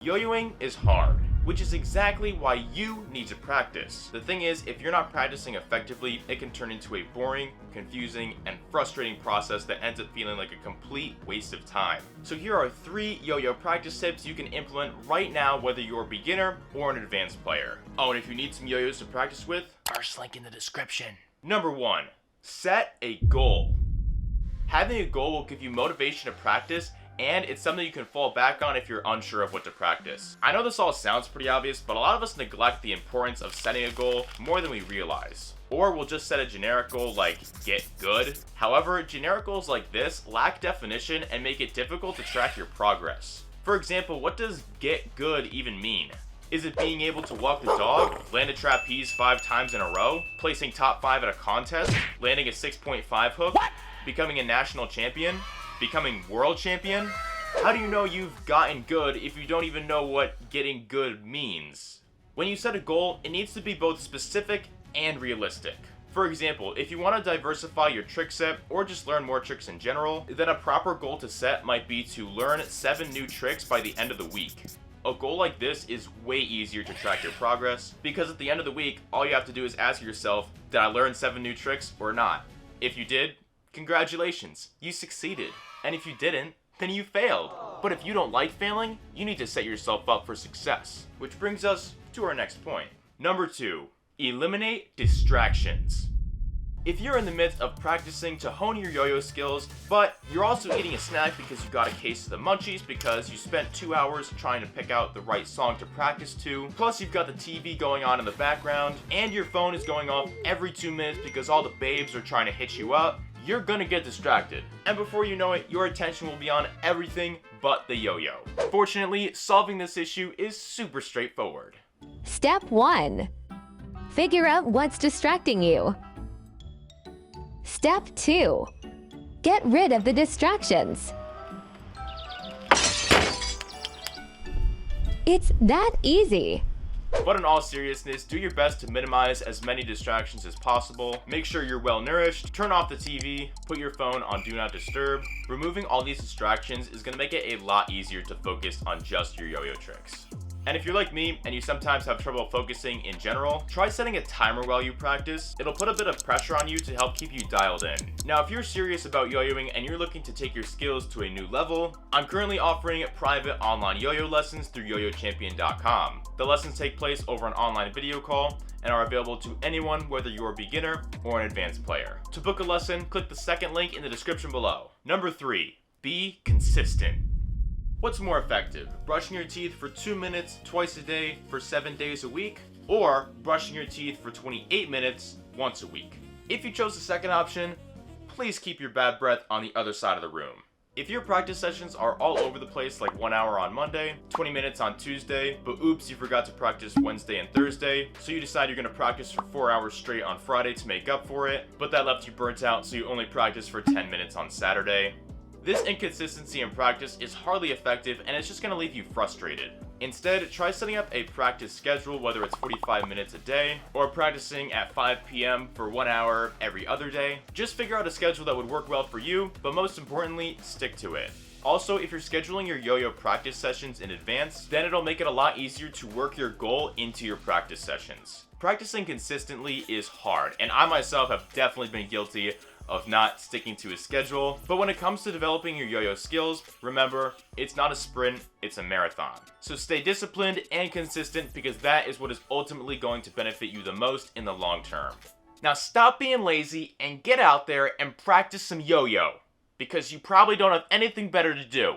Yo-yoing is hard, which is exactly why you need to practice. The thing is, if you're not practicing effectively, it can turn into a boring, confusing, and frustrating process that ends up feeling like a complete waste of time. So here are 3 yo-yo practice tips you can implement right now, whether you're a beginner or an advanced player. Oh, and if you need some yo-yos to practice with, first link in the description. Number 1, set a goal. Having a goal will give you motivation to practice, and it's something you can fall back on if you're unsure of what to practice. I know this all sounds pretty obvious, but a lot of us neglect the importance of setting a goal more than we realize. Or we'll just set a generic goal like get good. However, generic goals like this lack definition and make it difficult to track your progress. For example, what does get good even mean? Is it being able to walk the dog, land a trapeze 5 times in a row, placing top 5 at a contest, landing a 6.5 hook, becoming a national champion? Becoming world champion? How do you know you've gotten good if you don't even know what getting good means? When you set a goal, it needs to be both specific and realistic. For example, if you want to diversify your trick set or just learn more tricks in general, then a proper goal to set might be to learn 7 new tricks by the end of the week. A goal like this is way easier to track your progress because at the end of the week, all you have to do is ask yourself, did I learn 7 new tricks or not? If you did, congratulations, you succeeded. And if you didn't, then you failed. But if you don't like failing, you need to set yourself up for success. Which brings us to our next point. Number 2, eliminate distractions. If you're in the midst of practicing to hone your yo-yo skills, but you're also eating a snack because you got a case of the munchies because you spent 2 hours trying to pick out the right song to practice to, plus you've got the TV going on in the background, and your phone is going off every 2 minutes because all the babes are trying to hit you up, you're gonna get distracted. And before you know it, your attention will be on everything but the yo-yo. Fortunately, solving this issue is super straightforward. Step 1. Figure out what's distracting you. Step 2. Get rid of the distractions. It's that easy. But in all seriousness, do your best to minimize as many distractions as possible. Make sure you're well nourished, turn off the TV, put your phone on Do Not Disturb. Removing all these distractions is going to make it a lot easier to focus on just your yo-yo tricks. And if you're like me and you sometimes have trouble focusing in general, try setting a timer while you practice. It'll put a bit of pressure on you to help keep you dialed in. Now, if you're serious about yo-yoing and you're looking to take your skills to a new level, I'm currently offering private online yo-yo lessons through YoYoChampion.com. The lessons take place over an online video call and are available to anyone, whether you're a beginner or an advanced player. To book a lesson, click the second link in the description below. Number 3, be consistent. What's more effective, brushing your teeth for 2 minutes twice a day for 7 days a week, or brushing your teeth for 28 minutes once a week? If you chose the second option, please keep your bad breath on the other side of the room. If your practice sessions are all over the place, like 1 hour on Monday, 20 minutes on Tuesday, but oops, you forgot to practice Wednesday and Thursday, so you decide you're going to practice for 4 hours straight on Friday to make up for it, but that left you burnt out, so you only practice for 10 minutes on Saturday. This inconsistency in practice is hardly effective and it's just going to leave you frustrated. Instead, try setting up a practice schedule, whether it's 45 minutes a day or practicing at 5 p.m. for 1 hour every other day. Just figure out a schedule that would work well for you, but most importantly, stick to it. Also, if you're scheduling your yo-yo practice sessions in advance, then it'll make it a lot easier to work your goal into your practice sessions. Practicing consistently is hard, and I myself have definitely been guilty of not sticking to a schedule. But when it comes to developing your yo-yo skills, remember, it's not a sprint, it's a marathon. So stay disciplined and consistent because that is what is ultimately going to benefit you the most in the long term. Now stop being lazy and get out there and practice some yo-yo because you probably don't have anything better to do.